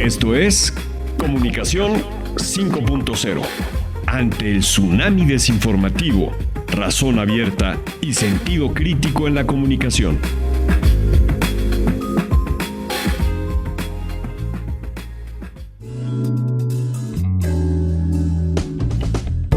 Esto es Comunicación 5.0. Ante el tsunami desinformativo, razón abierta y sentido crítico en la comunicación.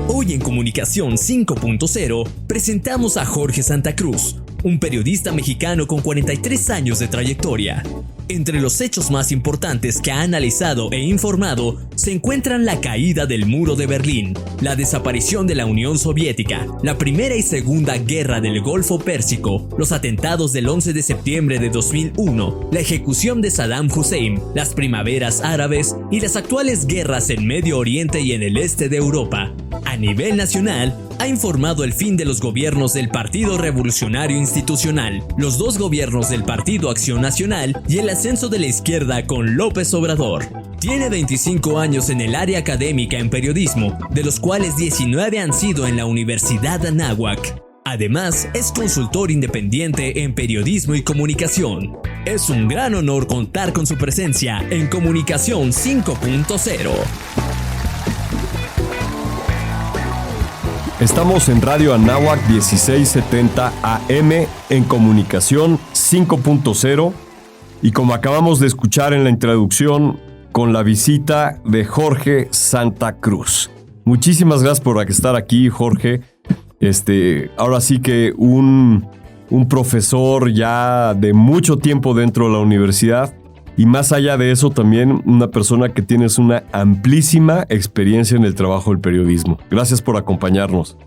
Hoy en Comunicación 5.0 presentamos a Jorge Santa Cruz, un periodista mexicano con 43 años de trayectoria. Entre los hechos más importantes que ha analizado e informado se encuentran la caída del muro de Berlín, la desaparición de la Unión Soviética, la Primera y Segunda Guerra del Golfo Pérsico, los atentados del 11 de septiembre de 2001, la ejecución de Saddam Hussein, las primaveras árabes y las actuales guerras en Medio Oriente y en el este de Europa. A nivel nacional, ha informado el fin de los gobiernos del Partido Revolucionario Institucional, los dos gobiernos del Partido Acción Nacional y el ascenso de la izquierda con López Obrador. Tiene 25 años en el área académica en periodismo, de los cuales 19 han sido en la Universidad Anáhuac. Además, es consultor independiente en periodismo y comunicación. Es un gran honor contar con su presencia en Comunicación 5.0. Estamos en Radio Anáhuac 1670 AM en Comunicación 5.0 y como acabamos de escuchar en la introducción, con la visita de Jorge Santa Cruz. Muchísimas gracias por estar aquí, Jorge. Ahora sí que un profesor ya de mucho tiempo dentro de la universidad y más allá de eso también una persona que tienes una amplísima experiencia en el trabajo del periodismo. Gracias por acompañarnos.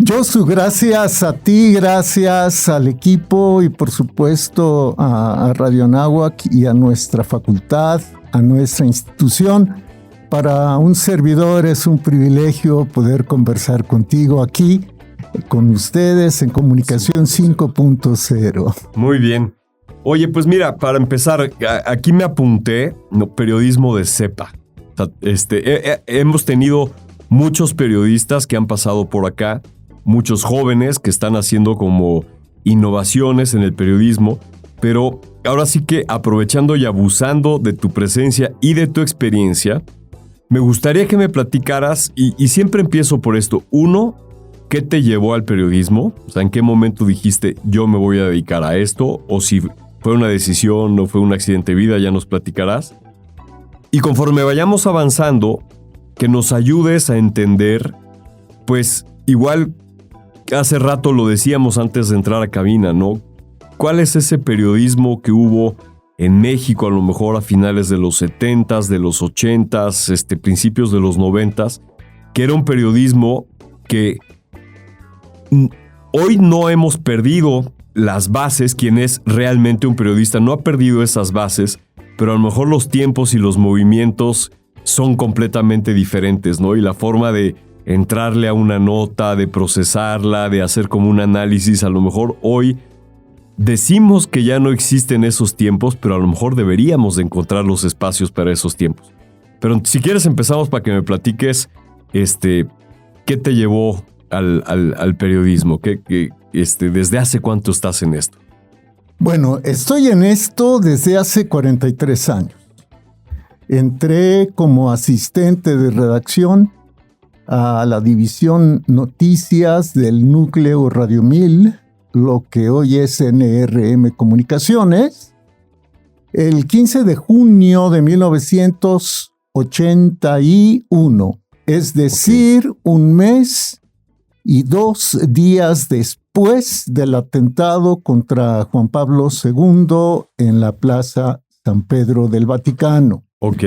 Josu, gracias a ti, gracias al equipo y por supuesto a Radio Anáhuac y a nuestra facultad, a nuestra institución. Para un servidor es un privilegio poder conversar contigo aquí, con ustedes en Comunicación 5.0. Muy bien. Oye, pues mira, para empezar, aquí me apunté, periodismo de cepa. O sea, hemos tenido muchos periodistas que han pasado por acá, muchos jóvenes que están haciendo como innovaciones en el periodismo, pero ahora sí que aprovechando y abusando de tu presencia y de tu experiencia, me gustaría que me platicaras, y siempre empiezo por esto. Uno, ¿qué te llevó al periodismo? O sea, ¿en qué momento dijiste, yo me voy a dedicar a esto? O si fue una decisión, no fue un accidente de vida, ya nos platicarás. Y conforme vayamos avanzando, que nos ayudes a entender, pues igual hace rato lo decíamos antes de entrar a cabina, ¿no? ¿Cuál es ese periodismo que hubo en México a lo mejor a finales de los 70s, de los 80s, principios de los 90s, que era un periodismo que hoy no hemos perdido las bases? Quien es realmente un periodista no ha perdido esas bases, pero a lo mejor los tiempos y los movimientos son completamente diferentes, ¿no? Y la forma de entrarle a una nota, de procesarla, de hacer como un análisis, a lo mejor hoy decimos que ya no existen esos tiempos, pero a lo mejor deberíamos de encontrar los espacios para esos tiempos. Pero si quieres empezamos para que me platiques, ¿qué te llevó al periodismo? ¿Desde hace cuánto estás en esto? Bueno, estoy en esto desde hace 43 años. Entré como asistente de redacción a la división Noticias del Núcleo Radio 1000, lo que hoy es NRM Comunicaciones, el 15 de junio de 1981, es decir, un mes y 2 días después del atentado contra Juan Pablo II en la Plaza San Pedro del Vaticano. Ok.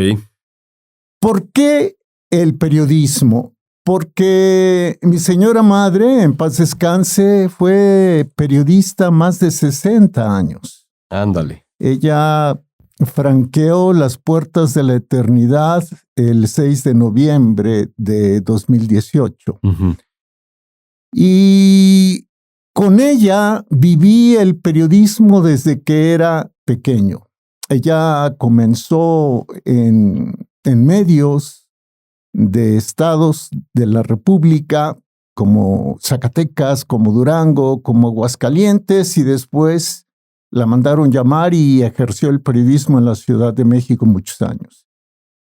¿Por qué el periodismo? Porque mi señora madre, en paz descanse, fue periodista más de 60 años. Ándale. Ella franqueó las puertas de la eternidad el 6 de noviembre de 2018. Uh-huh. Y con ella viví el periodismo desde que era pequeño. Ella comenzó en medios de estados de la República como Zacatecas, como Durango, como Aguascalientes, y después la mandaron llamar y ejerció el periodismo en la Ciudad de México muchos años.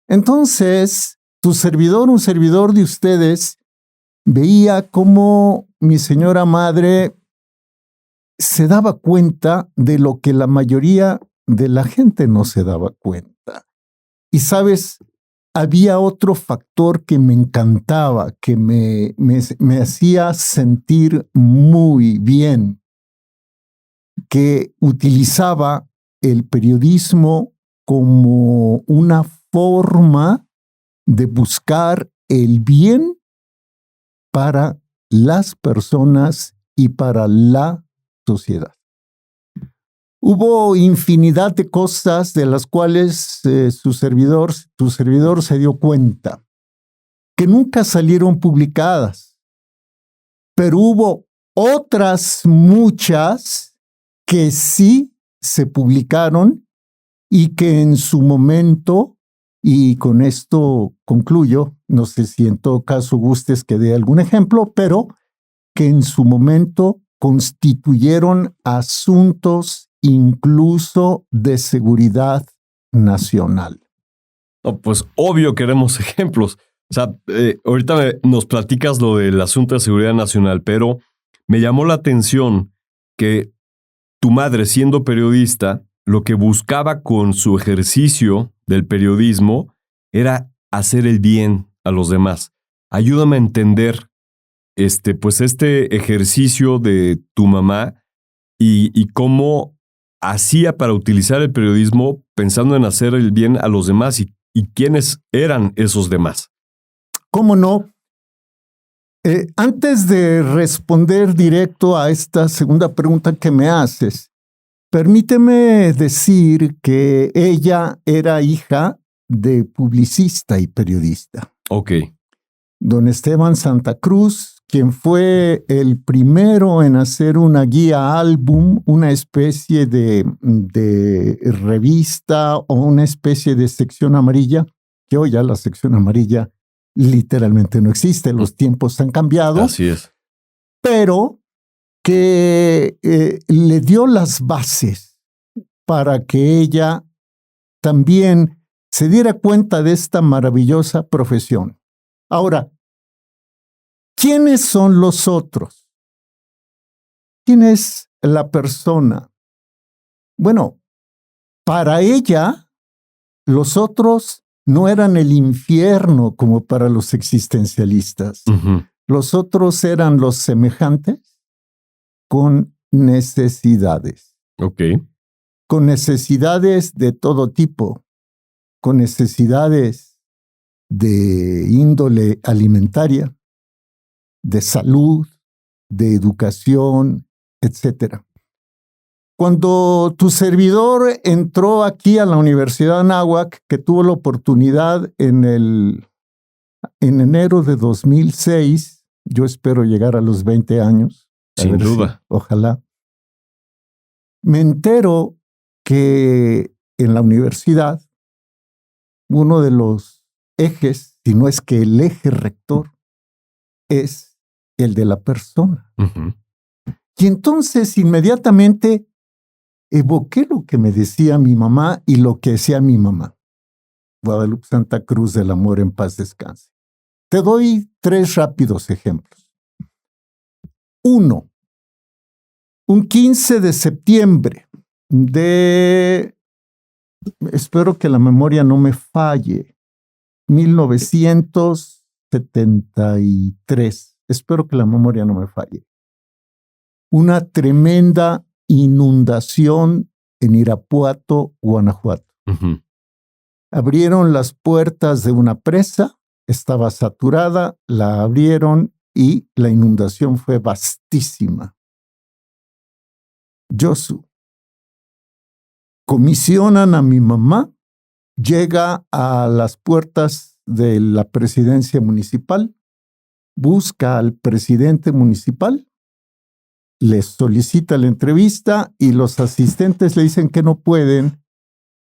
Entonces, un servidor de ustedes, veía cómo mi señora madre se daba cuenta de lo que la mayoría de la gente no se daba cuenta. Y sabes, había otro factor que me encantaba, que me hacía sentir muy bien, que utilizaba el periodismo como una forma de buscar el bien para las personas y para la sociedad. Hubo infinidad de cosas de las cuales tu servidor se dio cuenta, que nunca salieron publicadas, pero hubo otras muchas que sí se publicaron y que en su momento, y con esto concluyo, no sé si en todo caso gustes que dé algún ejemplo, pero que en su momento constituyeron asuntos incluso de seguridad nacional. No, pues obvio queremos ejemplos. O sea, ahorita nos platicas lo del asunto de seguridad nacional, pero me llamó la atención que tu madre, siendo periodista, lo que buscaba con su ejercicio del periodismo era hacer el bien a los demás. Ayúdame a entender pues este ejercicio de tu mamá y cómo hacía para utilizar el periodismo pensando en hacer el bien a los demás y quiénes eran esos demás. ¿Cómo no? Antes de responder directo a esta segunda pregunta que me haces, permíteme decir que ella era hija de publicista y periodista. Ok. Don Esteban Santa Cruz, quien fue el primero en hacer una guía álbum, una especie de revista o una especie de sección amarilla, que hoy ya la sección amarilla literalmente no existe, los tiempos han cambiado. Así es. Pero que le dio las bases para que ella también se diera cuenta de esta maravillosa profesión. Ahora, ¿quiénes son los otros? ¿Quién es la persona? Bueno, para ella, los otros no eran el infierno como para los existencialistas. Uh-huh. Los otros eran los semejantes con necesidades. Ok. Con necesidades de todo tipo, con necesidades de índole alimentaria, de salud, de educación, etc. Cuando tu servidor entró aquí a la Universidad de Anáhuac, que tuvo la oportunidad en enero de 2006, yo espero llegar a los 20 años. Sin duda. Ojalá. Me entero que en la universidad, uno de los ejes, si no es que el eje rector, es el de la persona. Uh-huh. Y entonces inmediatamente evoqué lo que me decía mi mamá y lo que decía mi mamá. Guadalupe Santa Cruz del Amor, en paz descanse. Te doy 3 rápidos ejemplos. 1. Un 15 de septiembre espero que la memoria no me falle, 1973. Espero que la memoria no me falle. Una tremenda inundación en Irapuato, Guanajuato. Uh-huh. Abrieron las puertas de una presa, estaba saturada, la abrieron y la inundación fue vastísima. Josu. Comisionan a mi mamá, llega a las puertas de la presidencia municipal, busca al presidente municipal, les solicita la entrevista y los asistentes le dicen que no puede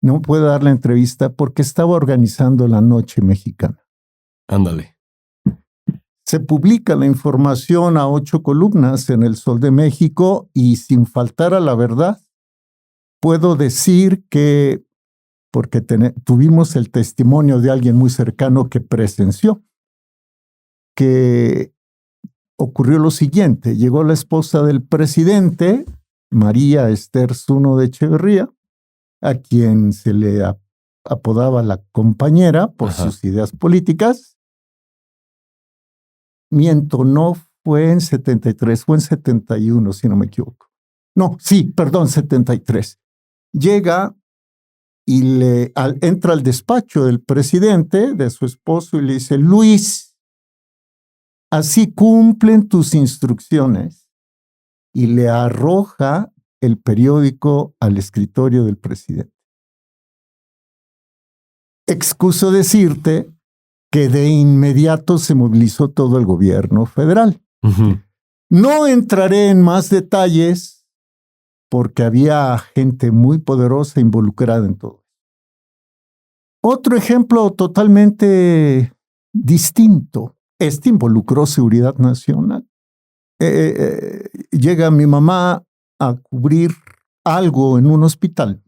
dar la entrevista porque estaba organizando la Noche Mexicana. Ándale. Se publica la información a 8 columnas en El Sol de México y sin faltar a la verdad, puedo decir que porque tuvimos el testimonio de alguien muy cercano que presenció que ocurrió lo siguiente. Llegó la esposa del presidente, María Esther Zuno de Echeverría, a quien se le apodaba la compañera por sus ideas políticas. Miento, no fue en 73, fue en 71, si no me equivoco. No, sí, perdón, 73. Llega y entra al despacho del presidente, de su esposo, y le dice: Luis, así cumplen tus instrucciones. Y le arroja el periódico al escritorio del presidente. Excuso decirte que de inmediato se movilizó todo el gobierno federal. No entraré en más detalles porque había gente muy poderosa involucrada en todo. Otro ejemplo totalmente distinto. Este involucró seguridad nacional. Llega mi mamá a cubrir algo en un hospital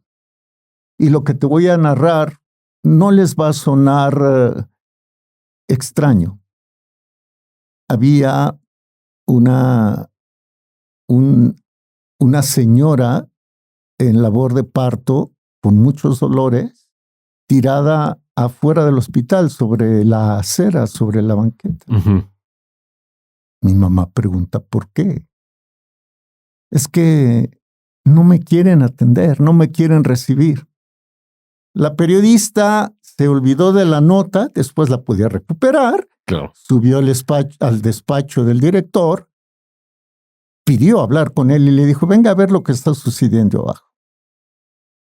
y lo que te voy a narrar no les va a sonar extraño. Había una señora en labor de parto con muchos dolores, tirada afuera del hospital, sobre la acera, sobre la banqueta. Mi mamá pregunta: ¿por qué? Es que no me quieren atender, no me quieren recibir. La periodista se olvidó de la nota, después la podía recuperar, claro. Subió al despacho del director, pidió hablar con él y le dijo: venga a ver lo que está sucediendo abajo.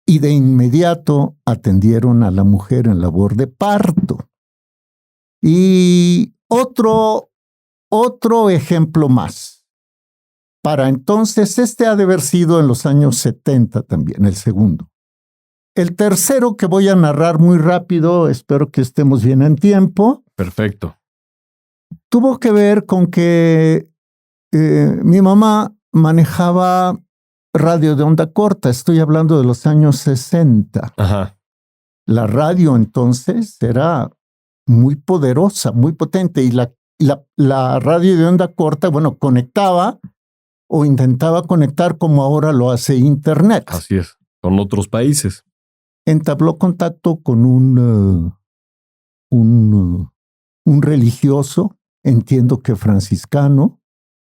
Y de inmediato atendieron a la mujer en labor de parto. Y otro ejemplo más. Para entonces, este ha de haber sido en los años 70 también, el segundo. El tercero que voy a narrar muy rápido, espero que estemos bien en tiempo. Perfecto. Tuvo que ver con que mi mamá manejaba radio de onda corta. Estoy hablando de los años 60. Ajá. La radio entonces era muy poderosa, muy potente, y la radio de onda corta, bueno, conectaba o intentaba conectar como ahora lo hace Internet. Así es, con otros países. Entabló contacto con un religioso, entiendo que franciscano,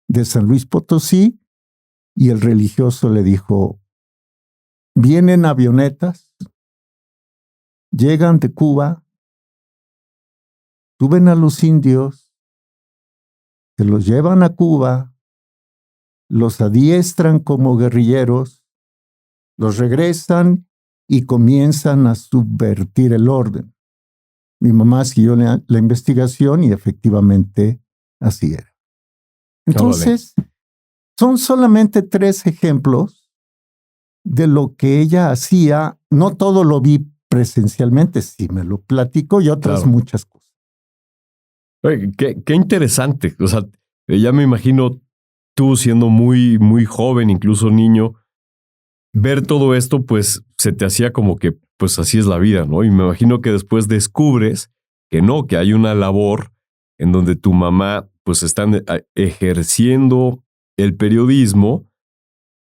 de San Luis Potosí, y el religioso le dijo: vienen avionetas, llegan de Cuba, suben a los indios, se los llevan a Cuba, los adiestran como guerrilleros, los regresan y comienzan a subvertir el orden. Mi mamá siguió la investigación y efectivamente así era. Entonces, son solamente 3 ejemplos de lo que ella hacía. No todo lo vi presencialmente, sí me lo platicó, y otras muchas cosas. Oye, qué interesante. O sea, ya me imagino tú siendo muy, muy joven, incluso niño, ver todo esto, pues se te hacía como que, pues así es la vida, ¿no? Y me imagino que después descubres que no, que hay una labor en donde tu mamá, pues están ejerciendo el periodismo,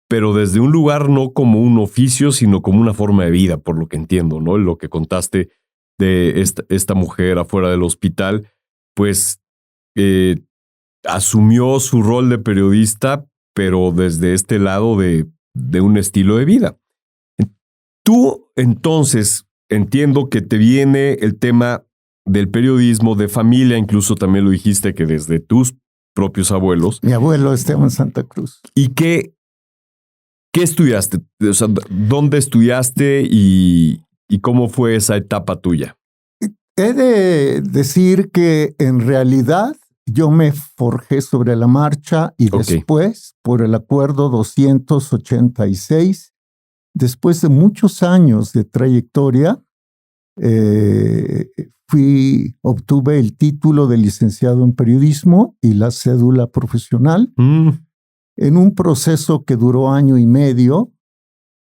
pero desde un lugar no como un oficio, sino como una forma de vida, por lo que entiendo, ¿no? Lo que contaste de esta mujer afuera del hospital, pues asumió su rol de periodista, pero desde este lado de un estilo de vida. Tú, entonces, entiendo que te viene el tema del periodismo, de familia, incluso también lo dijiste que desde tus propios abuelos. Mi abuelo Esteban Santa Cruz. ¿Y qué estudiaste? O sea, ¿dónde estudiaste y cómo fue esa etapa tuya? He de decir que en realidad yo me forjé sobre la marcha y después, por el acuerdo 286, después de muchos años de trayectoria, obtuve el título de licenciado en periodismo y la cédula profesional en un proceso que duró 1 año y medio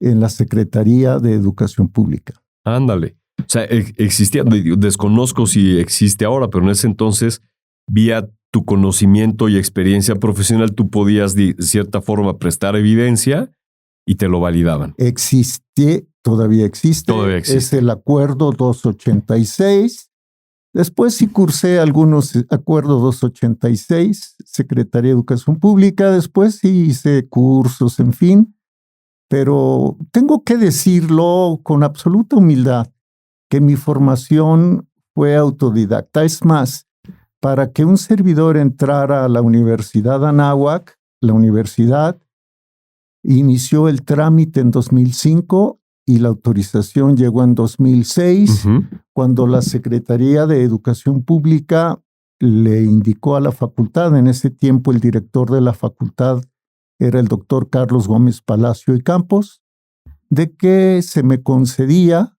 en la Secretaría de Educación Pública. Ándale. O sea, existía, desconozco si existe ahora, pero en ese entonces, vía tu conocimiento y experiencia profesional, tú podías de cierta forma prestar evidencia y te lo validaban. Todavía existe. Todavía existe. Es el acuerdo 286. Después sí cursé algunos acuerdos 286, Secretaría de Educación Pública. Después sí hice cursos, en fin. Pero tengo que decirlo con absoluta humildad, que mi formación fue autodidacta. Es más, para que un servidor entrara a la Universidad Anáhuac, la universidad inició el trámite en 2005 y la autorización llegó en 2006, cuando la Secretaría de Educación Pública le indicó a la facultad. En ese tiempo el director de la facultad era el doctor Carlos Gómez Palacio y Campos, de que se me concedía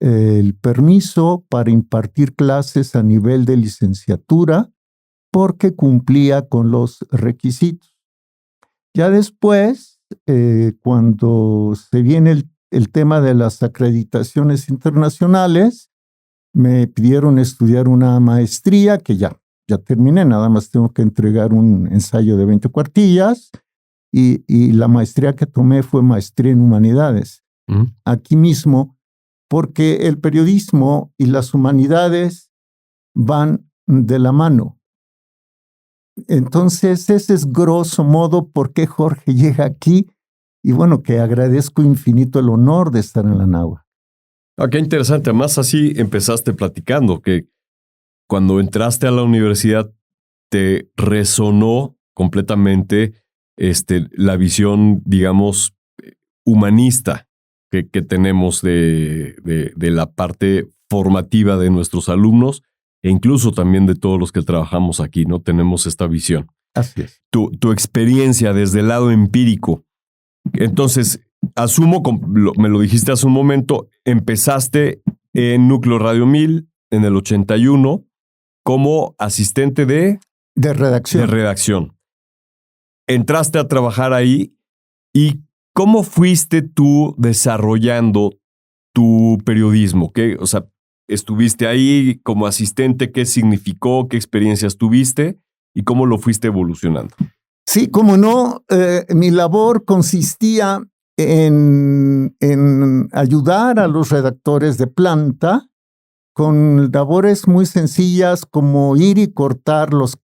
el permiso para impartir clases a nivel de licenciatura porque cumplía con los requisitos. Ya después, cuando se viene el tema de las acreditaciones internacionales, me pidieron estudiar una maestría que ya terminé, nada más tengo que entregar un ensayo de 20 cuartillas y la maestría que tomé fue maestría en humanidades. Aquí mismo, porque el periodismo y las humanidades van de la mano. Entonces, ese es grosso modo por qué Jorge llega aquí y bueno, que agradezco infinito el honor de estar en la Anáhuac. Qué interesante. Además, así empezaste platicando, que cuando entraste a la universidad te resonó completamente la visión, digamos, humanista que tenemos de la parte formativa de nuestros alumnos e incluso también de todos los que trabajamos aquí, ¿no? Tenemos esta visión. Así es. Tu experiencia desde el lado empírico. Entonces, asumo, me lo dijiste hace un momento, empezaste en Núcleo Radio 1000 en el 81 como asistente de redacción. Entraste a trabajar ahí y ¿cómo fuiste tú desarrollando tu periodismo? O sea, estuviste ahí como asistente, ¿qué significó? ¿Qué experiencias tuviste? ¿Y cómo lo fuiste evolucionando? Sí, cómo no. Mi labor consistía en ayudar a los redactores de planta con labores muy sencillas como ir y cortar los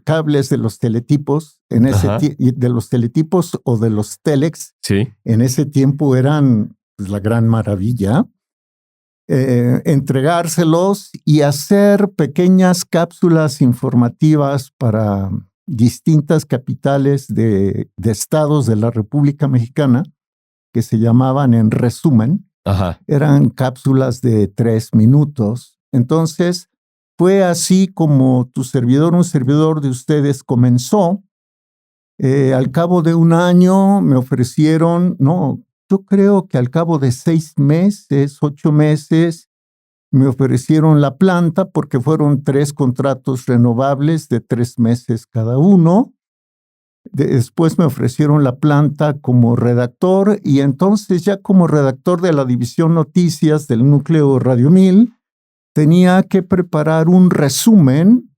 cables de los teletipos, de los teletipos o de los telex. Sí. En ese tiempo eran la gran maravilla. Entregárselos y hacer pequeñas cápsulas informativas para distintas capitales de estados de la República Mexicana que se llamaban En Resumen. Ajá. Eran cápsulas de 3 minutos. Entonces, fue así como un servidor de ustedes comenzó. Al cabo de un año me ofrecieron, yo creo que al cabo de 6 meses, 8 meses, me ofrecieron la planta porque fueron 3 contratos renovables de 3 meses cada uno. Después me ofrecieron la planta como redactor y entonces ya como redactor de la División Noticias del Núcleo Radio 1000 tenía que preparar un resumen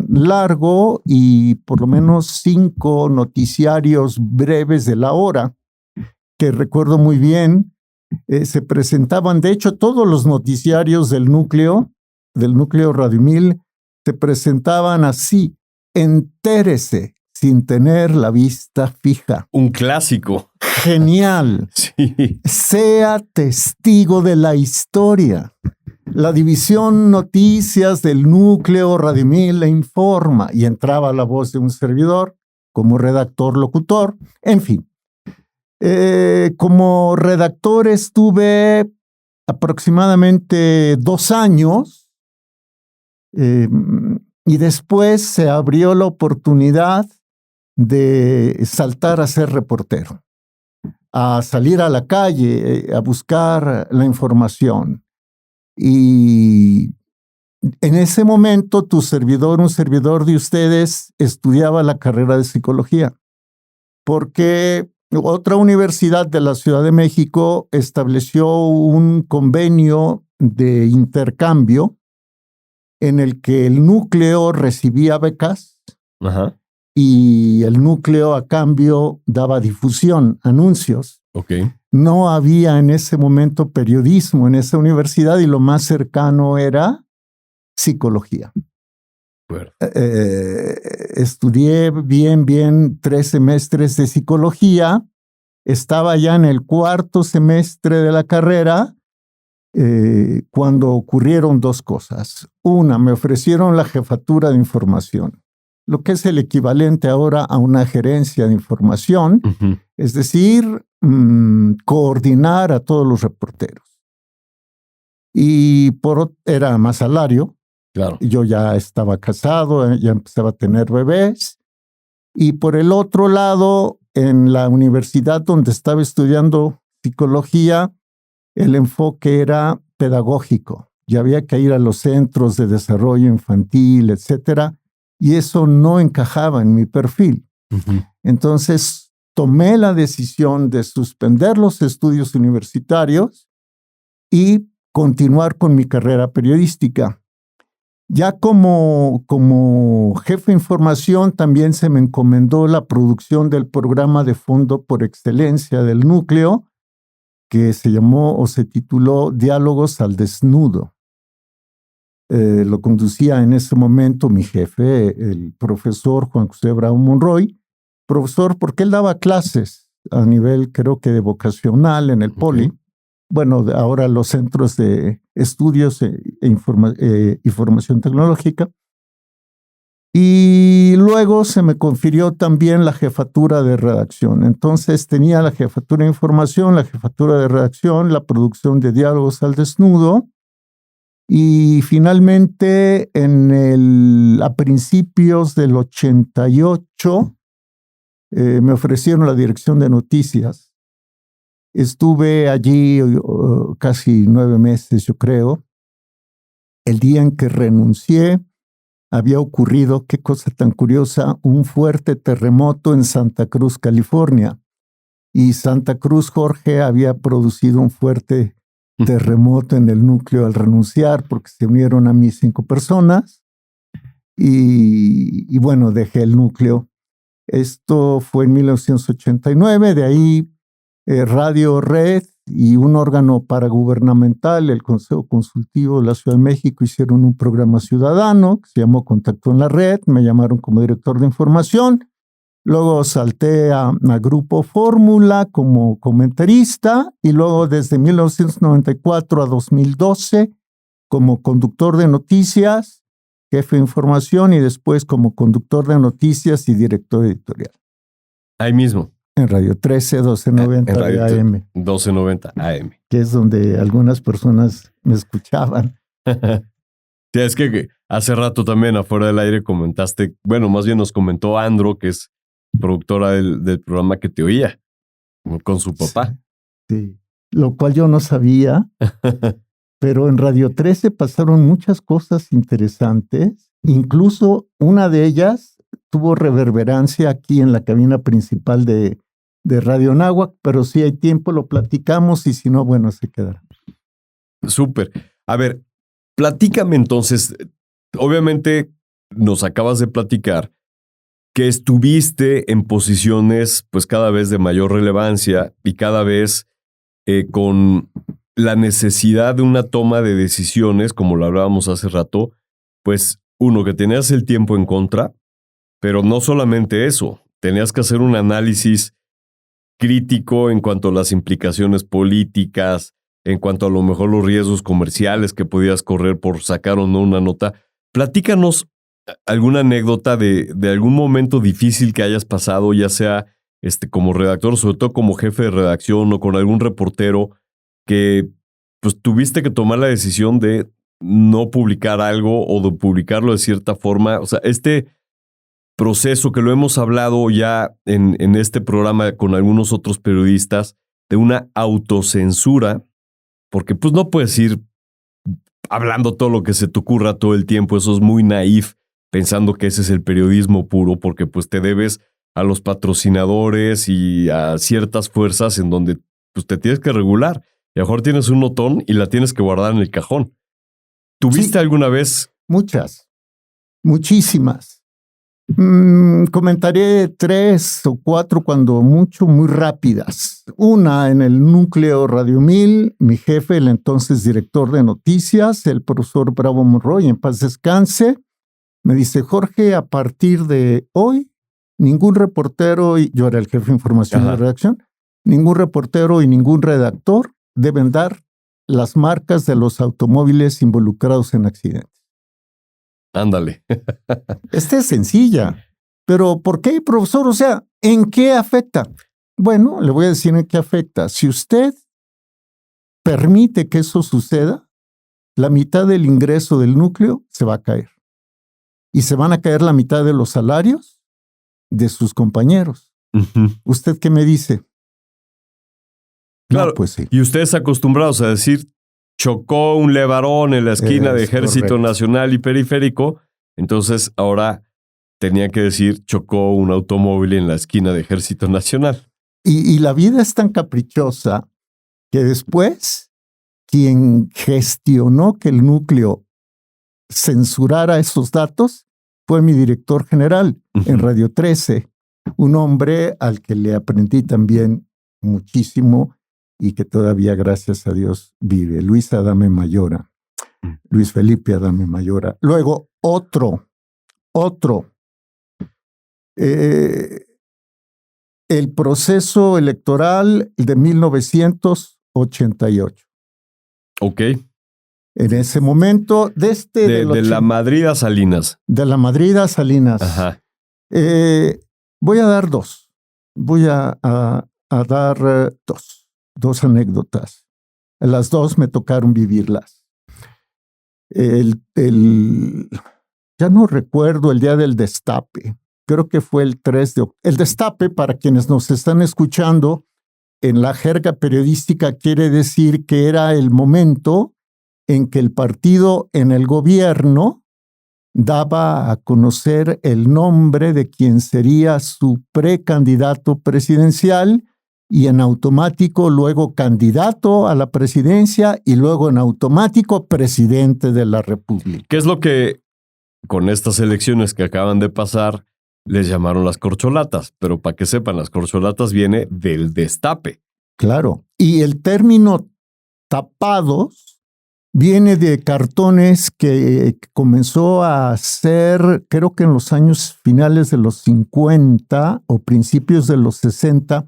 largo y por lo menos 5 noticiarios breves de la hora, que recuerdo muy bien. Se presentaban, de hecho, todos los noticiarios del núcleo Radio 1000 se presentaban así: entérese sin tener la vista fija. Un clásico. Genial. Sí. Sea testigo de la historia. La División Noticias del Núcleo Radio 1000 le informa y entraba la voz de un servidor como redactor locutor. En fin. Como redactor estuve aproximadamente 2 años y después se abrió la oportunidad de saltar a ser reportero, a salir a la calle, a buscar la información. Y en ese momento un servidor de ustedes estudiaba la carrera de psicología, porque Otra universidad de la Ciudad de México estableció un convenio de intercambio en el que el núcleo recibía becas. Ajá. Y el núcleo a cambio daba difusión, anuncios. Ok. No había en ese momento periodismo en esa universidad y lo más cercano era psicología. Bueno. Estudié bien 3 semestres de psicología. Estaba ya en el 4º semestre de la carrera cuando ocurrieron 2 cosas. Una, me ofrecieron la jefatura de información, lo que es el equivalente ahora a una gerencia de información, es decir, coordinar a todos los reporteros. Y era más salario. Claro. Yo ya estaba casado, ya empezaba a tener bebés. Y por el otro lado, en la universidad donde estaba estudiando psicología, el enfoque era pedagógico. Ya había que ir a los centros de desarrollo infantil, etcétera, y eso no encajaba en mi perfil. Entonces, tomé la decisión de suspender los estudios universitarios y continuar con mi carrera periodística. Ya como jefe de información también se me encomendó la producción del programa de fondo por excelencia del núcleo, que se llamó o se tituló Diálogos al Desnudo. Lo conducía en ese momento mi jefe, el profesor Juan José Bravo Monroy, profesor porque él daba clases a nivel, creo que de vocacional en el Poli. Bueno, ahora los centros de estudios y formación tecnológica. Y luego se me confirió también la jefatura de redacción. Entonces tenía la jefatura de información, la jefatura de redacción, la producción de Diálogos al Desnudo. Y finalmente, a principios del 88, me ofrecieron la dirección de noticias. Estuve allí casi 9 meses, yo creo. El día en que renuncié, había ocurrido, qué cosa tan curiosa, un fuerte terremoto en Santa Cruz, California. Y Santa Cruz, Jorge, había producido un fuerte terremoto en el núcleo al renunciar, porque se unieron a mí 5 personas. Y bueno, dejé el núcleo. Esto fue en 1989, de ahí Radio Red y un órgano paragubernamental, el Consejo Consultivo de la Ciudad de México, hicieron un programa ciudadano que se llamó Contacto en la Red, me llamaron como director de información, luego salté a Grupo Fórmula como comentarista y luego desde 1994 a 2012 como conductor de noticias, jefe de información y después como conductor de noticias y director editorial. Ahí mismo. En Radio 13, 1290 de AM. 1290 AM. Que es donde algunas personas me escuchaban. Sí, es que hace rato también afuera del aire comentaste, bueno, más bien nos comentó Andro, que es productora del programa, que te oía con su papá. Sí, lo cual yo no sabía, pero en Radio 13 pasaron muchas cosas interesantes, incluso una de ellas tuvo reverberancia aquí en la cabina principal de Radio Náhuac, pero si hay tiempo lo platicamos y si no, bueno, se quedará. Súper. A ver, platícame entonces, obviamente nos acabas de platicar que estuviste en posiciones pues cada vez de mayor relevancia y cada vez con la necesidad de una toma de decisiones, como lo hablábamos hace rato, pues uno, que tenías el tiempo en contra, pero no solamente eso, tenías que hacer un análisis crítico en cuanto a las implicaciones políticas, en cuanto a lo mejor los riesgos comerciales que podías correr por sacar o no una nota. Platícanos alguna anécdota de algún momento difícil que hayas pasado, ya sea como redactor, sobre todo como jefe de redacción o con algún reportero que pues tuviste que tomar la decisión de no publicar algo o de publicarlo de cierta forma. O sea, proceso que lo hemos hablado ya en este programa con algunos otros periodistas, de una autocensura, porque pues no puedes ir hablando todo lo que se te ocurra todo el tiempo. Eso es muy naif, pensando que ese es el periodismo puro, porque pues te debes a los patrocinadores y a ciertas fuerzas en donde pues, te tienes que regular. Y a lo mejor tienes un notón y la tienes que guardar en el cajón. ¿Tuviste alguna vez? Muchas, muchísimas. Comentaré 3 o 4 cuando mucho, muy rápidas. Una en el núcleo Radio 1000, mi jefe, el entonces director de noticias, el profesor Bravo Monroy, en paz descanse, me dice, Jorge, a partir de hoy, ningún reportero, y yo era el jefe de información de redacción, ningún reportero y ningún redactor deben dar las marcas de los automóviles involucrados en accidentes. Ándale. Esta es sencilla. Pero ¿por qué, profesor? O sea, ¿en qué afecta? Bueno, le voy a decir en qué afecta. Si usted permite que eso suceda, la mitad del ingreso del núcleo se va a caer. Y se van a caer la mitad de los salarios de sus compañeros. ¿Usted qué me dice? Claro, no, pues sí. Y ustedes acostumbrados a decir, chocó un levarón en la esquina de Ejército correcto. Nacional y Periférico, entonces ahora tenía que decir, chocó un automóvil en la esquina de Ejército Nacional. Y la vida es tan caprichosa que después quien gestionó que el núcleo censurara esos datos fue mi director general en Radio 13, un hombre al que le aprendí también muchísimo y que todavía, gracias a Dios, vive. Luis Adame Mayora. Luis Felipe Adame Mayora. Luego, otro. El proceso electoral de 1988. Ok. En ese momento, de la Madrid a Salinas. De la Madrid a Salinas. Ajá. Voy a dar 2. Voy a dar 2 anécdotas. Las 2 me tocaron vivirlas. Ya no recuerdo el día del destape. Creo que fue el 3 de octubre. El destape, para quienes nos están escuchando, en la jerga periodística quiere decir que era el momento en que el partido en el gobierno daba a conocer el nombre de quien sería su precandidato presidencial y en automático luego candidato a la presidencia y luego en automático presidente de la República. ¿Qué es lo que con estas elecciones que acaban de pasar les llamaron las corcholatas? Pero para que sepan, las corcholatas viene del destape. Claro, y el término tapados viene de cartones que comenzó a hacer, creo que en los años finales de los 50 o principios de los 60,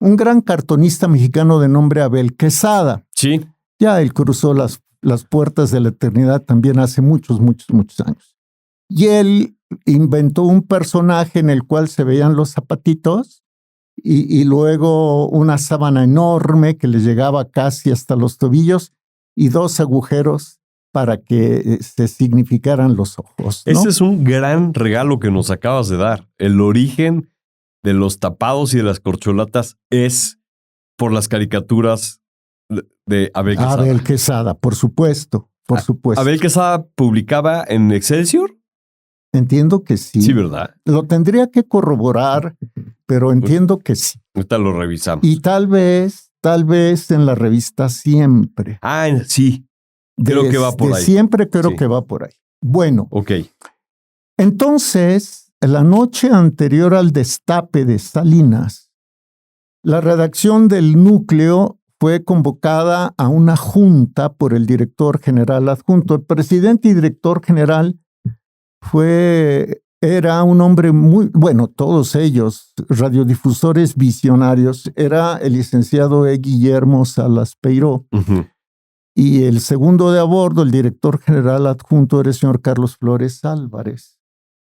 un gran cartonista mexicano de nombre Abel Quesada. Sí. Ya él cruzó las puertas de la eternidad también hace muchos años. Y él inventó un personaje en el cual se veían los zapatitos y luego una sábana enorme que le llegaba casi hasta los tobillos y 2 agujeros para que se significaran los ojos, ¿no? Ese es un gran regalo que nos acabas de dar. El origen de los tapados y de las corcholatas es por las caricaturas de Abel Quesada. Abel Quesada, por supuesto. ¿Abel Quesada publicaba en Excelsior? Entiendo que sí. Sí, ¿verdad? Lo tendría que corroborar, pero entiendo que sí. Ahorita lo revisamos. Y tal vez en la revista Siempre. Ah, sí. Creo que va por ahí. Siempre creo que va por ahí. Bueno. Ok. Entonces, la noche anterior al destape de Salinas, la redacción del núcleo fue convocada a una junta por el director general adjunto. El presidente y director general era un hombre todos ellos, radiodifusores visionarios. Era el licenciado Guillermo Salas Peiró. Y el segundo de a bordo, el director general adjunto, era el señor Carlos Flores Álvarez.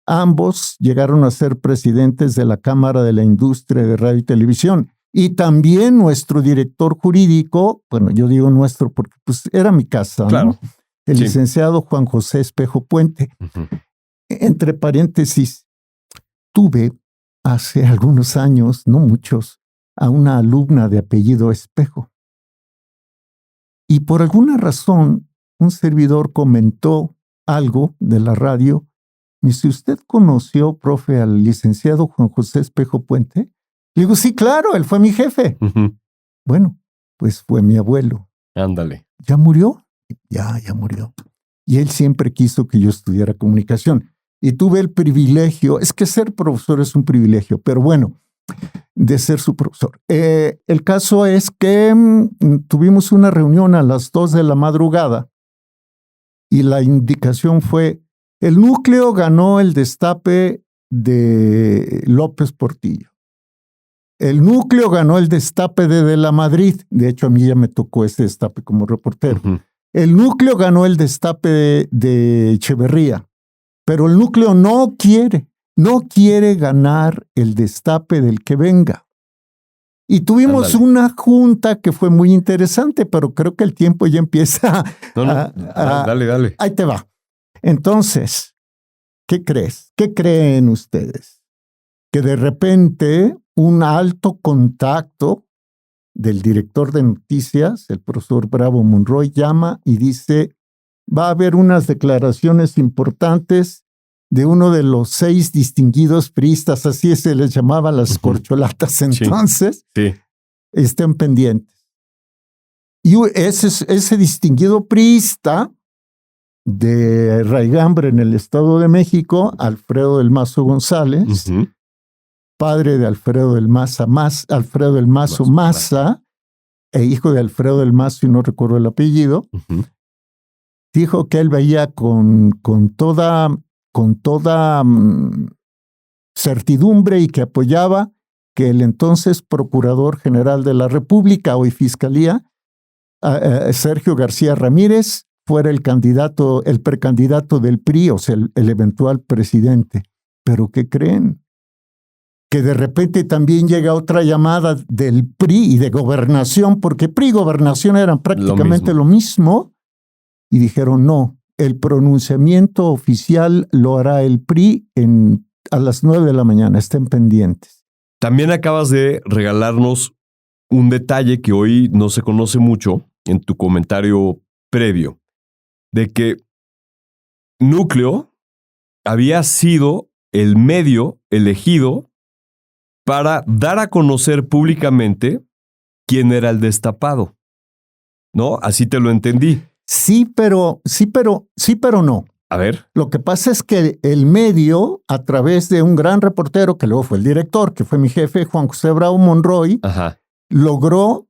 Ambos llegaron a ser presidentes de la Cámara de la Industria de Radio y Televisión. Y también nuestro director jurídico, bueno, yo digo nuestro porque pues era mi casa, claro, ¿no? El licenciado Juan José Espejo Puente. Entre paréntesis, tuve hace algunos años, no muchos, a una alumna de apellido Espejo. Y por alguna razón, un servidor comentó algo de la radio Me dice, ¿usted conoció, profe, al licenciado Juan José Espejo Puente? Le digo, sí, claro, él fue mi jefe. Ujú. Bueno, pues fue mi abuelo. Ándale. ¿Ya murió? Ya murió. Y él siempre quiso que yo estudiara comunicación. Y tuve el privilegio, es que ser profesor es un privilegio, pero bueno, de ser su profesor. El caso es que tuvimos una reunión a las 2 de la madrugada y la indicación fue, el núcleo ganó el destape de López Portillo. El núcleo ganó el destape de la Madrid. De hecho, a mí ya me tocó ese destape como reportero. Ujú. El núcleo ganó el destape de Echeverría, pero el núcleo no quiere ganar el destape del que venga. Y tuvimos Ándale. una junta que fue muy interesante, pero creo que el tiempo ya empieza No, dale. Ahí te va. Entonces, ¿qué crees? ¿Qué creen ustedes? Que de repente un alto contacto del director de noticias, el profesor Bravo Monroy, llama y dice, va a haber unas declaraciones importantes de uno de los 6 distinguidos priistas, así se les llamaba las corcholatas entonces, Sí. estén pendientes. Y ese distinguido priista de Raigambre en el Estado de México, Alfredo del Mazo González, Ujú. padre de Alfredo del Mazo Maza, e hijo de Alfredo del Mazo, y no recuerdo el apellido, Ujú. dijo que él veía con toda certidumbre y que apoyaba que el entonces Procurador General de la República, hoy Fiscalía, Sergio García Ramírez, fuera el precandidato del PRI, o sea, el eventual presidente. ¿Pero qué creen? Que de repente también llega otra llamada del PRI y de Gobernación, porque PRI y Gobernación eran prácticamente lo mismo, y dijeron no, el pronunciamiento oficial lo hará el PRI a las 9 de la mañana, estén pendientes. También acabas de regalarnos un detalle que hoy no se conoce mucho en tu comentario previo, de que Núcleo había sido el medio elegido para dar a conocer públicamente quién era el destapado, ¿no? Así te lo entendí. Sí, pero no. A ver. Lo que pasa es que el medio, a través de un gran reportero, que luego fue el director, que fue mi jefe, Juan José Bravo Monroy, Ajá. logró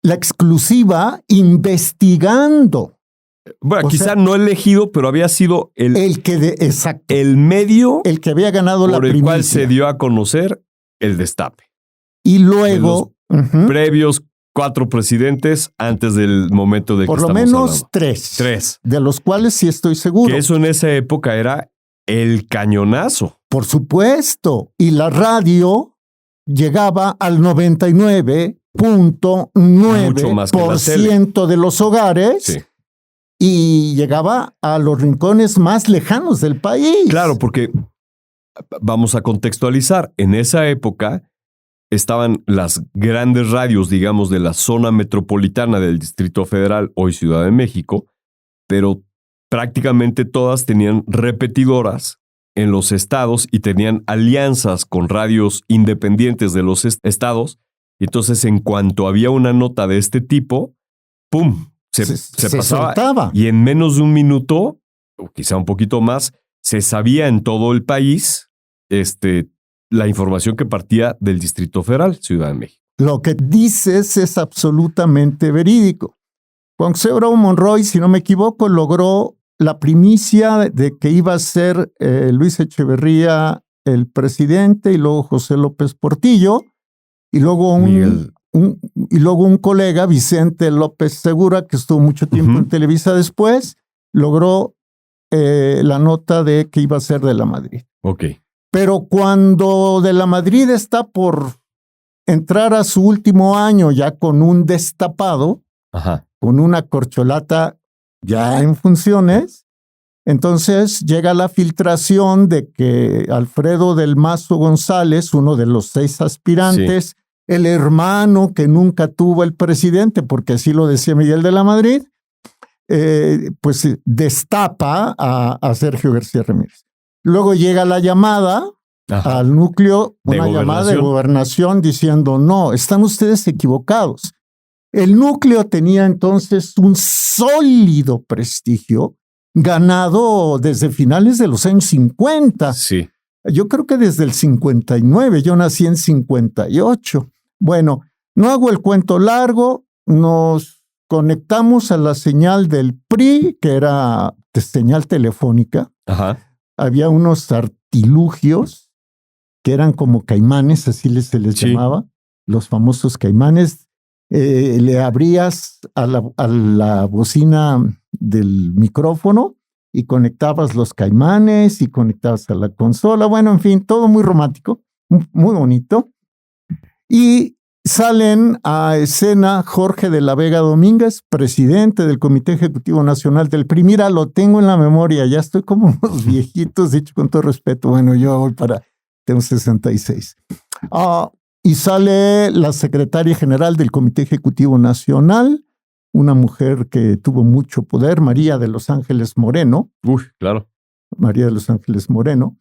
la exclusiva investigando. Bueno, quizá no elegido, pero había sido el medio el que había ganado la primicia. Por el cual se dio a conocer el destape. Y luego... previos 4 presidentes antes del momento de que estamos hablando. Por lo menos 3. 3. De los cuales sí estoy seguro. Que eso en esa época era el cañonazo. Por supuesto. Y la radio llegaba al 99.9% de los hogares. Sí. Y llegaba a los rincones más lejanos del país. Claro, porque vamos a contextualizar. En esa época estaban las grandes radios, digamos, de la zona metropolitana del Distrito Federal, hoy Ciudad de México, pero prácticamente todas tenían repetidoras en los estados y tenían alianzas con radios independientes de los estados. Y entonces, en cuanto había una nota de este tipo, ¡pum!, se pasaba. Soltaba. Y en menos de un minuto, o quizá un poquito más, se sabía en todo el país la información que partía del Distrito Federal, Ciudad de México. Lo que dices es absolutamente verídico. Juan José Bravo Monroy, si no me equivoco, logró la primicia de que iba a ser Luis Echeverría el presidente, y luego José López Portillo, y luego un colega, Vicente López Segura, que estuvo mucho tiempo en Televisa después, logró la nota de que iba a ser de la Madrid. Ok. Pero cuando de la Madrid está por entrar a su último año ya con un destapado, Ajá, con una corcholata ya en funciones, entonces llega la filtración de que Alfredo del Mazo González, uno de los 6 aspirantes, el hermano que nunca tuvo el presidente, porque así lo decía Miguel de la Madrid, pues destapa a Sergio García Ramírez. Luego llega la llamada al núcleo, una llamada de gobernación diciendo, no, están ustedes equivocados. El núcleo tenía entonces un sólido prestigio ganado desde finales de los años 50. Sí. Yo creo que desde el 59, yo nací en 58. Bueno, no hago el cuento largo, nos conectamos a la señal del PRI, que era señal telefónica. Ajá. Había unos artilugios que eran como caimanes, así se les llamaba, los famosos caimanes. Le abrías a la bocina del micrófono y conectabas los caimanes y conectabas a la consola. Bueno, en fin, todo muy romántico, muy bonito. Y salen a escena Jorge de la Vega Domínguez, presidente del Comité Ejecutivo Nacional del PRI. Mira, lo tengo en la memoria, ya estoy como unos viejitos, dicho con todo respeto. Bueno, yo voy tengo 66. Y sale la secretaria general del Comité Ejecutivo Nacional, una mujer que tuvo mucho poder, María de los Ángeles Moreno. Uy, claro. María de los Ángeles Moreno.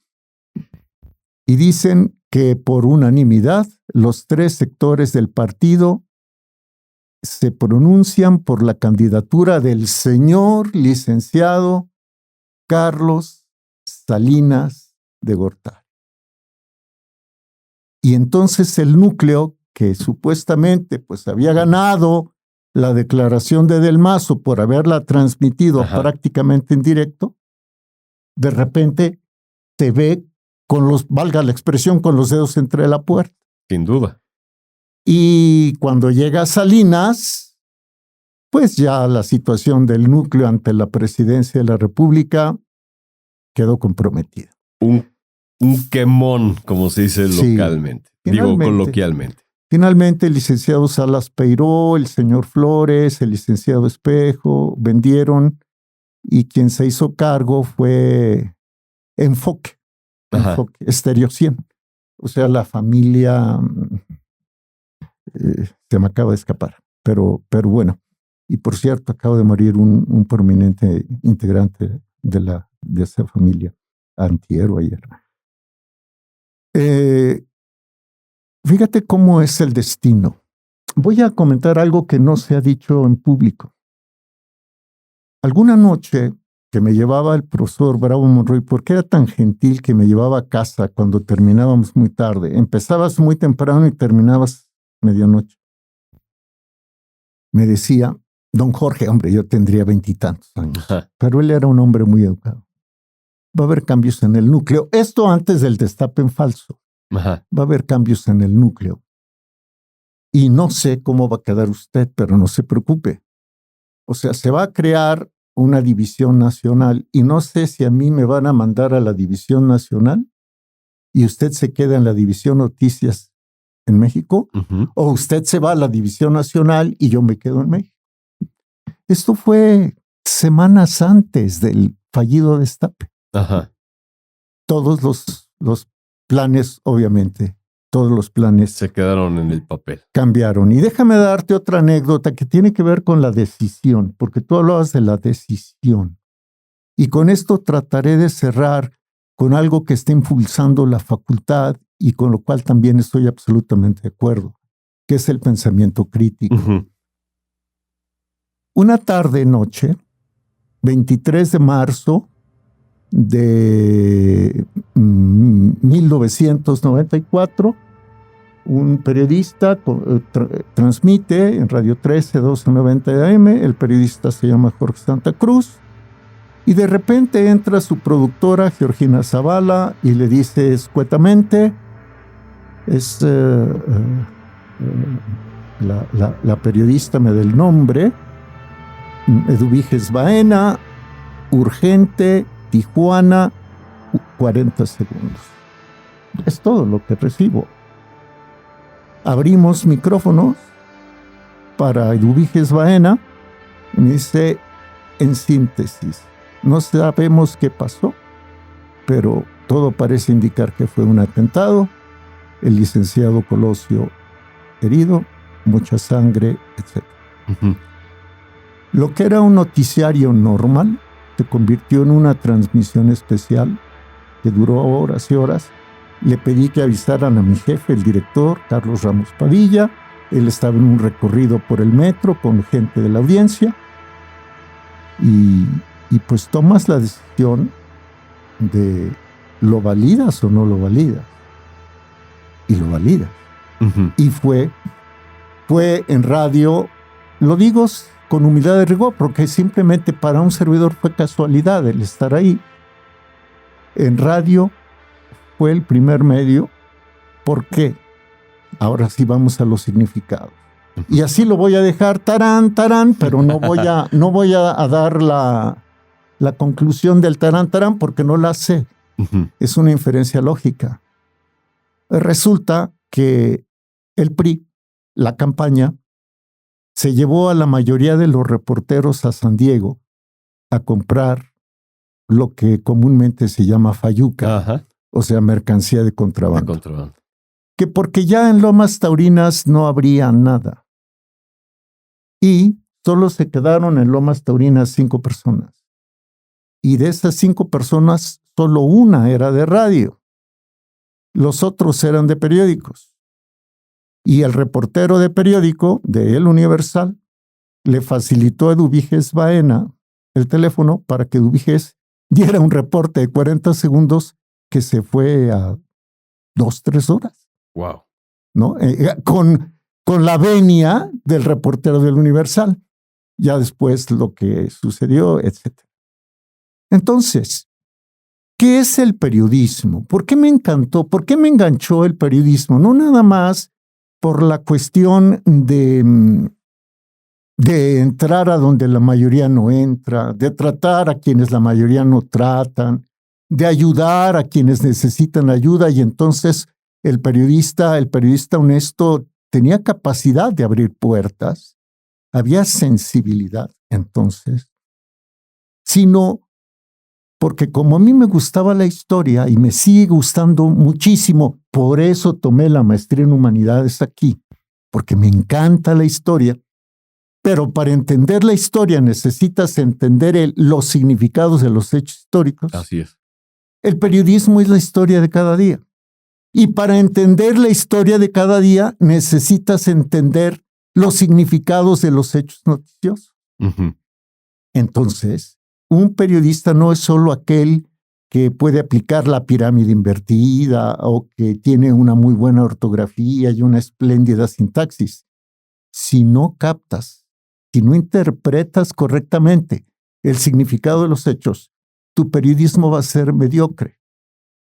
Y dicen que por unanimidad los tres sectores del partido se pronuncian por la candidatura del señor licenciado Carlos Salinas de Gortari. Y entonces el núcleo, que supuestamente pues había ganado la declaración de Del Mazo por haberla transmitido prácticamente en directo, de repente te ve valga la expresión, con los dedos entre la puerta. Sin duda. Y cuando llega Salinas, pues ya la situación del núcleo ante la presidencia de la República quedó comprometida. Un quemón, como se dice localmente. Digo, coloquialmente. Finalmente, el licenciado Salas Peiró, el señor Flores, el licenciado Espejo, vendieron, y quien se hizo cargo fue Enfoque, Estéreo 100. O sea, la familia se me acaba de escapar, pero bueno. Y por cierto, acaba de morir un prominente integrante de esa familia, antier o ayer. Fíjate cómo es el destino. Voy a comentar algo que no se ha dicho en público. Alguna noche que me llevaba el profesor Bravo Monroy, porque era tan gentil que me llevaba a casa cuando terminábamos muy tarde. Empezabas muy temprano y terminabas medianoche. Me decía, don Jorge, hombre, yo tendría 20 y tantos años, pero él era un hombre muy educado. Va a haber cambios en el núcleo. Esto antes del destape en falso. Va a haber cambios en el núcleo. Y no sé cómo va a quedar usted, pero no se preocupe. O sea, se va a crear una división nacional y no sé si a mí me van a mandar a la división nacional y usted se queda en la división noticias en México, o usted se va a la división nacional y yo me quedo en México. Esto fue semanas antes del fallido destape. Todos los planes, obviamente, todos los planes se quedaron en el papel. Cambiaron. Y déjame darte otra anécdota que tiene que ver con la decisión, porque tú hablabas de la decisión. Y con esto trataré de cerrar con algo que está impulsando la facultad y con lo cual también estoy absolutamente de acuerdo, que es el pensamiento crítico. Una tarde-noche, 23 de marzo de 1994, un periodista transmite en Radio 13, 1290 AM, el periodista se llama Jorge Santa Cruz, y de repente entra su productora, Georgina Zavala, y le dice escuetamente, la periodista me da el nombre, Eduviges Baena, urgente, Tijuana, 40 segundos. Es todo lo que recibo. Abrimos micrófonos para Eduviges Baena y me dice, en síntesis, no sabemos qué pasó, pero todo parece indicar que fue un atentado, el licenciado Colosio herido, mucha sangre, etc. Lo que era un noticiario normal se convirtió en una transmisión especial que duró horas y horas. Le pedí que avisaran a mi jefe, el director, Carlos Ramos Padilla. Él estaba en un recorrido por el metro con gente de la audiencia. Y pues tomas la decisión de ¿lo validas o no lo validas? Y lo validas. Uh-huh. Y fue en radio, lo digo con humildad de rigor, porque simplemente para un servidor fue casualidad el estar ahí. En radio fue el primer medio. ¿Por qué? Ahora sí vamos a los significados. Y así lo voy a dejar, tarán, pero no voy a dar la conclusión del tarán, porque no la sé. Uh-huh. Es una inferencia lógica. Resulta que el PRI, la campaña, se llevó a la mayoría de los reporteros a San Diego a comprar lo que comúnmente se llama fayuca, Ajá. o sea, mercancía de contrabando. De contrabando. Que porque ya en Lomas Taurinas no habría nada. Y solo se quedaron en Lomas Taurinas 5 personas. Y de esas 5 personas, solo una era de radio. Los otros eran de periódicos. Y el reportero de periódico, de El Universal, le facilitó a Eduviges Baena el teléfono para que Eduviges diera un reporte de 40 segundos que se fue a 2-3 horas. Wow. ¿No? Con la venia del reportero del Universal. Ya después lo que sucedió, etc. Entonces, ¿qué es el periodismo? ¿Por qué me encantó? ¿Por qué me enganchó el periodismo? No nada más por la cuestión de entrar a donde la mayoría no entra, de tratar a quienes la mayoría no tratan, de ayudar a quienes necesitan ayuda, y entonces el periodista honesto tenía capacidad de abrir puertas, había sensibilidad entonces, sino porque como a mí me gustaba la historia y me sigue gustando muchísimo, por eso tomé la maestría en humanidades aquí, porque me encanta la historia, pero para entender la historia necesitas entender los significados de los hechos históricos. Así es. El periodismo es la historia de cada día. Y para entender la historia de cada día necesitas entender los significados de los hechos noticiosos. Uh-huh. Entonces, un periodista no es solo aquel que puede aplicar la pirámide invertida o que tiene una muy buena ortografía y una espléndida sintaxis. Si no captas, si no interpretas correctamente el significado de los hechos, tu periodismo va a ser mediocre,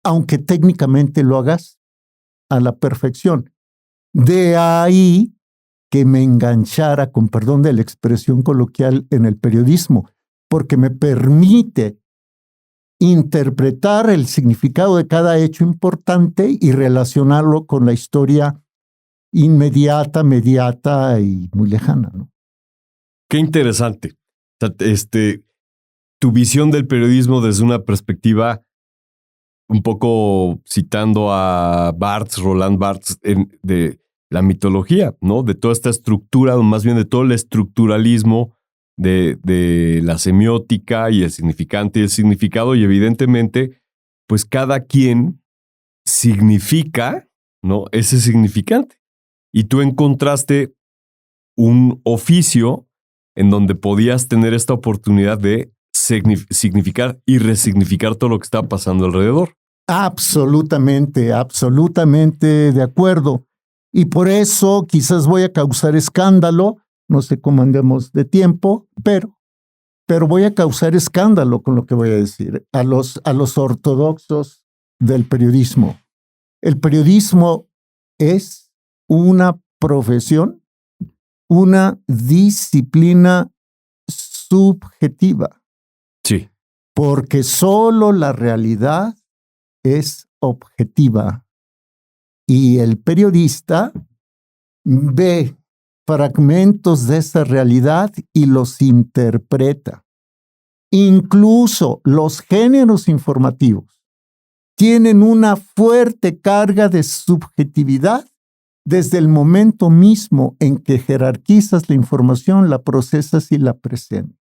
aunque técnicamente lo hagas a la perfección. De ahí que me enganchara, con perdón de la expresión coloquial, en el periodismo, porque me permite interpretar el significado de cada hecho importante y relacionarlo con la historia inmediata, mediata y muy lejana, ¿no? Qué interesante. O sea, tu visión del periodismo desde una perspectiva, un poco citando a Barthes, Roland Barthes, de la mitología, ¿no? De toda esta estructura, o más bien de todo el estructuralismo de la semiótica y el significante y el significado, y evidentemente, pues cada quien significa, ¿no? Ese significante. Y tú encontraste un oficio en donde podías tener esta oportunidad de significar y resignificar todo lo que está pasando alrededor. Absolutamente, absolutamente de acuerdo. Y por eso quizás voy a causar escándalo, no sé cómo andemos de tiempo, pero voy a causar escándalo con lo que voy a decir a los ortodoxos del periodismo. El periodismo es una profesión, una disciplina subjetiva. Sí. Porque solo la realidad es objetiva. Y el periodista ve fragmentos de esa realidad y los interpreta. Incluso los géneros informativos tienen una fuerte carga de subjetividad desde el momento mismo en que jerarquizas la información, la procesas y la presentas.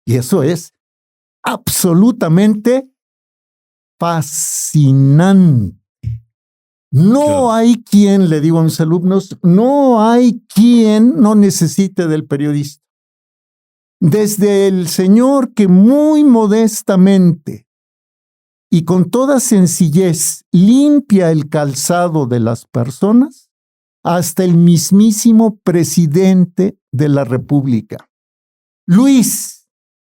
Y eso es absolutamente fascinante. No hay quien, le digo a mis alumnos, no hay quien no necesite del periodista. Desde el señor que muy modestamente y con toda sencillez limpia el calzado de las personas, hasta el mismísimo presidente de la República. Luis,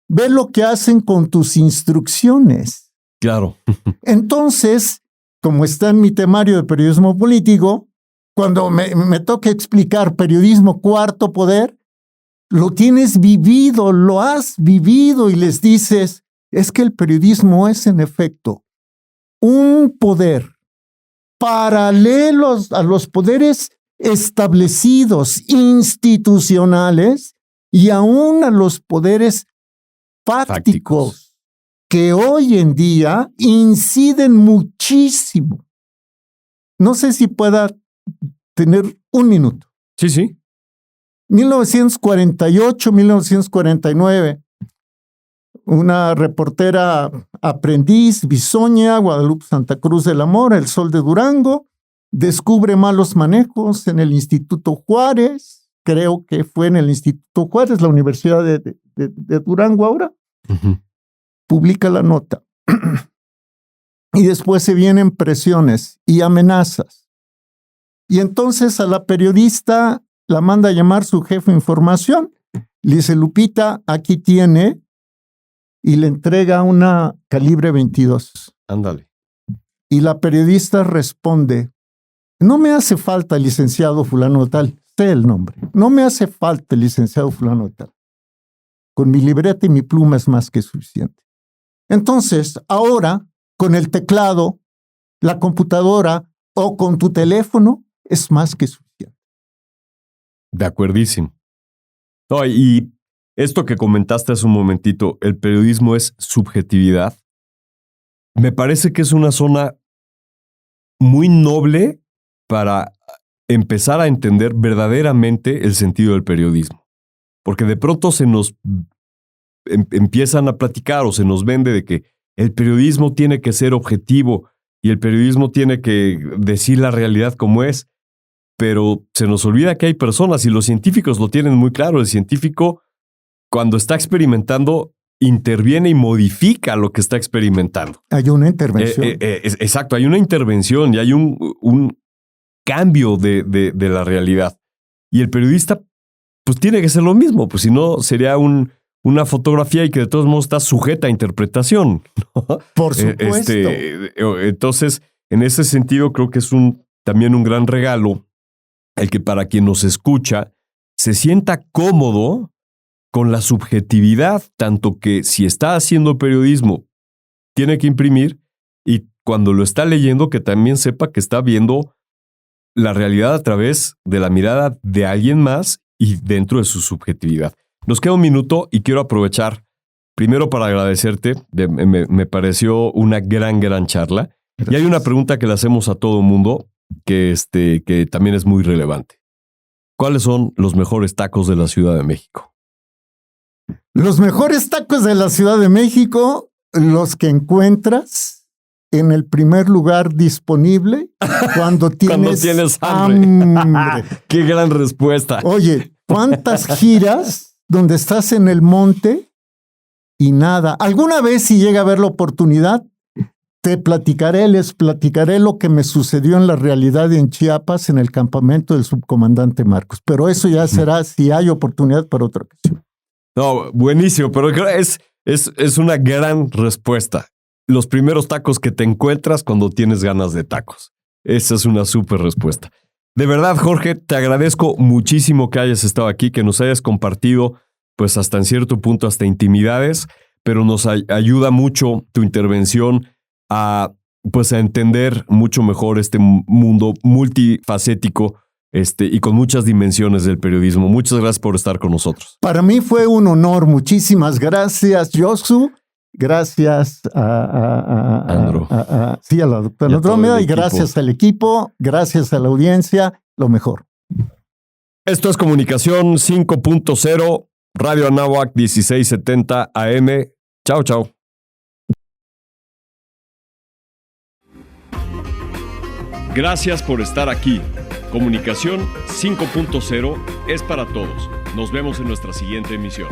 ve lo que hacen con tus instrucciones. Claro. Entonces, como está en mi temario de periodismo político, cuando me toca explicar periodismo cuarto poder, lo tienes vivido, lo has vivido y les dices, es que el periodismo es en efecto un poder paralelo a los poderes establecidos, institucionales y aún a los poderes fácticos que hoy en día inciden muchísimo. No sé si pueda tener un minuto. Sí, sí. 1948, 1949, una reportera aprendiz, bisoña, Guadalupe Santa Cruz de la Mora, El Sol de Durango, descubre malos manejos en el Instituto Juárez, creo que fue en el Instituto Juárez, la Universidad de Durango ahora, publica la nota. Y después se vienen presiones y amenazas. Y entonces a la periodista la manda a llamar su jefe de información, le dice, Lupita, aquí tiene, y le entrega una calibre 22. Ándale. Y la periodista responde, no me hace falta el licenciado fulano tal, sé el nombre, no me hace falta el licenciado fulano tal. Con mi libreta y mi pluma es más que suficiente. Entonces, ahora, con el teclado, la computadora o con tu teléfono, es más que suficiente. De acuerdísimo. No, y esto que comentaste hace un momentito, el periodismo es subjetividad. Me parece que es una zona muy noble para empezar a entender verdaderamente el sentido del periodismo. Porque de pronto se nos empiezan a platicar o se nos vende de que el periodismo tiene que ser objetivo y el periodismo tiene que decir la realidad como es. Pero se nos olvida que hay personas y los científicos lo tienen muy claro. El científico, cuando está experimentando, interviene y modifica lo que está experimentando. Hay una intervención. Exacto, hay una intervención y hay un cambio de la realidad. Y el periodista, pues tiene que ser lo mismo, pues si no sería una fotografía y que de todos modos está sujeta a interpretación, ¿no? Por supuesto. Entonces, en ese sentido, creo que es también un gran regalo el que para quien nos escucha se sienta cómodo con la subjetividad, tanto que si está haciendo periodismo, tiene que imprimir, y cuando lo está leyendo, que también sepa que está viendo la realidad a través de la mirada de alguien más y dentro de su subjetividad. Nos queda un minuto y quiero aprovechar primero para agradecerte. Me pareció una gran charla. Gracias. Y hay una pregunta que le hacemos a todo mundo que también es muy relevante. ¿Cuáles son los mejores tacos de la Ciudad de México? Los mejores tacos de la Ciudad de México, los que encuentras en el primer lugar disponible cuando tienes hambre. ¡Qué gran respuesta! Oye, ¿cuántas giras donde estás en el monte y nada? ¿Alguna vez, si llega a haber la oportunidad, les platicaré lo que me sucedió en la realidad en Chiapas en el campamento del subcomandante Marcos? Pero eso ya será si hay oportunidad para otra ocasión. No, buenísimo, pero es una gran respuesta. Los primeros tacos que te encuentras cuando tienes ganas de tacos. Esa es una súper respuesta. De verdad, Jorge, te agradezco muchísimo que hayas estado aquí, que nos hayas compartido, pues hasta en cierto punto, hasta intimidades, pero nos ayuda mucho tu intervención a entender mucho mejor este mundo multifacético y con muchas dimensiones del periodismo. Muchas gracias por estar con nosotros. Para mí fue un honor. Muchísimas gracias, Josu. Gracias Andro. sí, a la doctora Andrómeda, y gracias al equipo, gracias a la audiencia, lo mejor. Esto es Comunicación 5.0, Radio Anáhuac 1670 AM. Chao, chao. Gracias por estar aquí. Comunicación 5.0 es para todos. Nos vemos en nuestra siguiente emisión.